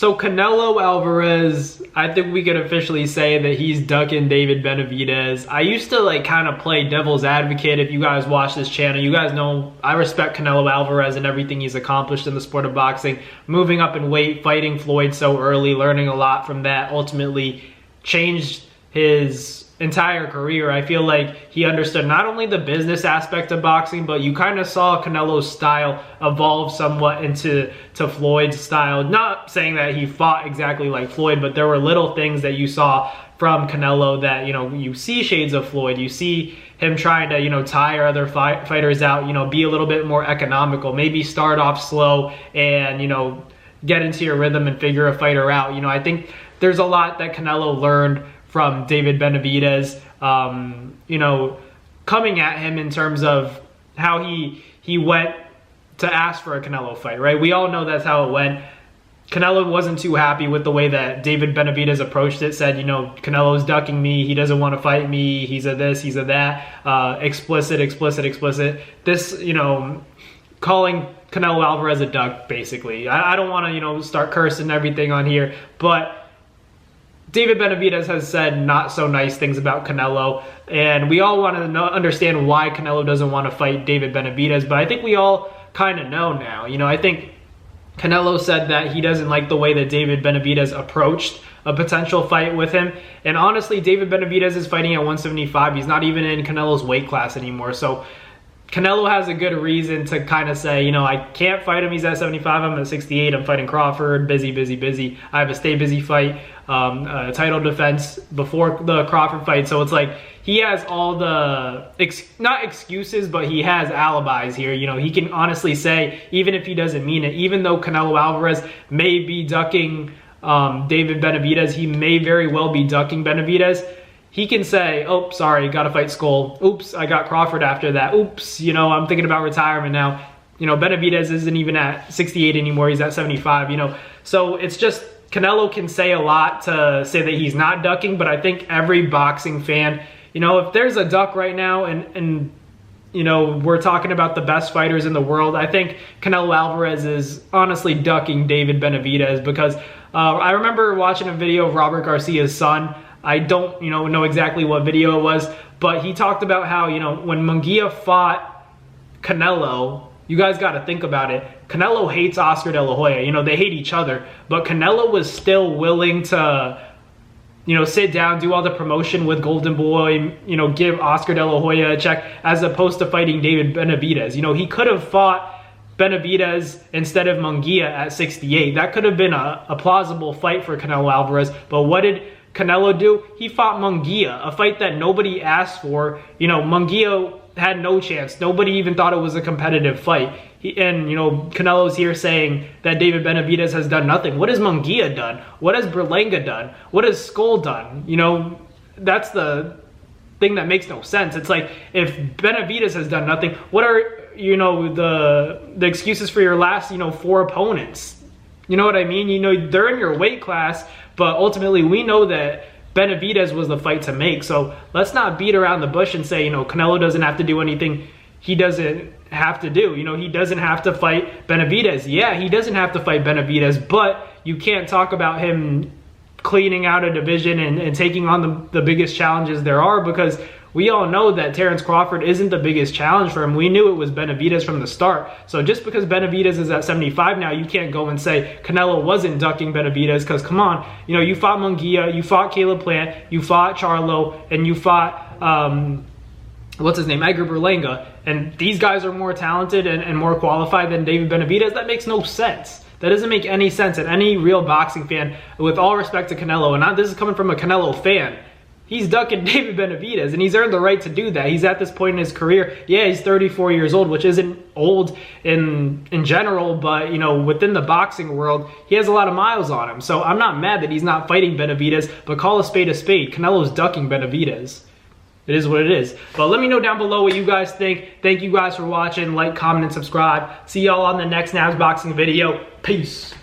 So Canelo Alvarez, I think we could officially say that he's ducking David Benavidez. I used to like kind of play devil's advocate. If you guys watch this channel, you guys know I respect Canelo Alvarez and everything he's accomplished in the sport of boxing. Moving up in weight, fighting Floyd so early, learning a lot from that, ultimately changed his entire career. I feel like he understood not only the business aspect of boxing, but you kind of saw Canelo's style evolve somewhat into Floyd's style. Not saying that he fought exactly like Floyd, but there were little things that you saw from Canelo that, you know, you see shades of Floyd. You see him trying to, you know, tire other fighters out, you know, be a little bit more economical, maybe start off slow and, you know, get into your rhythm and figure a fighter out. You know, I think there's a lot that Canelo learned from David Benavidez, you know, coming at him in terms of how he went to ask for a Canelo fight, right? We all know that's how it went. Canelo wasn't too happy with the way that David Benavidez approached it, said, you know, Canelo's ducking me, he doesn't want to fight me, he's a this, he's a that, explicit. This, you know, calling Canelo Alvarez a duck, basically. I don't want to, you know, start cursing everything on here, but David Benavidez has said not so nice things about Canelo, and we all want to understand why Canelo doesn't want to fight David Benavidez, but I think we all kind of know now. You know, I think Canelo said that he doesn't like the way that David Benavidez approached a potential fight with him, and honestly, David Benavidez is fighting at 175. He's not even in Canelo's weight class anymore, so Canelo has a good reason to kind of say, you know, I can't fight him. He's at 75. I'm at 68. I'm fighting Crawford. Busy. I have a stay busy fight, a title defense before the Crawford fight. So it's like he has all the, not excuses, but he has alibis here. You know, he can honestly say, even if he doesn't mean it, even though Canelo Alvarez may be ducking David Benavidez, he may very well be ducking Benavidez. He can say, oh, sorry, got to fight Skull. Oops, I got Crawford after that. Oops, you know, I'm thinking about retirement now. You know, Benavidez isn't even at 68 anymore. He's at 75, you know. So it's just, Canelo can say a lot to say that he's not ducking, but I think every boxing fan, you know, if there's a duck right now and you know, we're talking about the best fighters in the world, I think Canelo Alvarez is honestly ducking David Benavidez because I remember watching a video of Robert Garcia's son. I don't, you know exactly what video it was, but he talked about how, you know, when Munguia fought Canelo, you guys got to think about it. Canelo hates Oscar De La Hoya. You know, they hate each other, but Canelo was still willing to, you know, sit down, do all the promotion with Golden Boy, you know, give Oscar De La Hoya a check, as opposed to fighting David Benavidez. You know, he could have fought Benavidez instead of Munguia at 68. That could have been a plausible fight for Canelo Alvarez, but what did Canelo do? He fought Munguia, a fight that nobody asked for. You know, Munguia had no chance. Nobody even thought it was a competitive fight. And, you know, Canelo's here saying that David Benavidez has done nothing. What has Munguia done? What has Berlanga done? What has Skull done? You know, that's the thing that makes no sense. It's like, if Benavidez has done nothing, what are, you know, the excuses for your last, you know, 4 opponents? You know what I mean? You know, they're in your weight class, but ultimately we know that Benavidez was the fight to make. So let's not beat around the bush and say, you know, Canelo doesn't have to do anything he doesn't have to do. You know, he doesn't have to fight Benavidez. Yeah, he doesn't have to fight Benavidez, but you can't talk about him cleaning out a division and taking on the biggest challenges there are, because we all know that Terence Crawford isn't the biggest challenge for him. We knew it was Benavidez from the start. So just because Benavidez is at 75 now, you can't go and say Canelo wasn't ducking Benavidez, because come on, you know, you fought Munguia, you fought Caleb Plant, you fought Charlo, and you fought, what's his name, Edgar Berlanga, and these guys are more talented and more qualified than David Benavidez. That makes no sense. That doesn't make any sense. And any real boxing fan, with all respect to Canelo, and this is coming from a Canelo fan, he's ducking David Benavidez, and he's earned the right to do that. He's at this point in his career. Yeah, he's 34 years old, which isn't old in general, but, you know, within the boxing world, he has a lot of miles on him. So I'm not mad that he's not fighting Benavidez, but call a spade a spade. Canelo's ducking Benavidez. It is what it is. But let me know down below what you guys think. Thank you guys for watching. Like, comment, and subscribe. See y'all on the next Nabs Boxing video. Peace.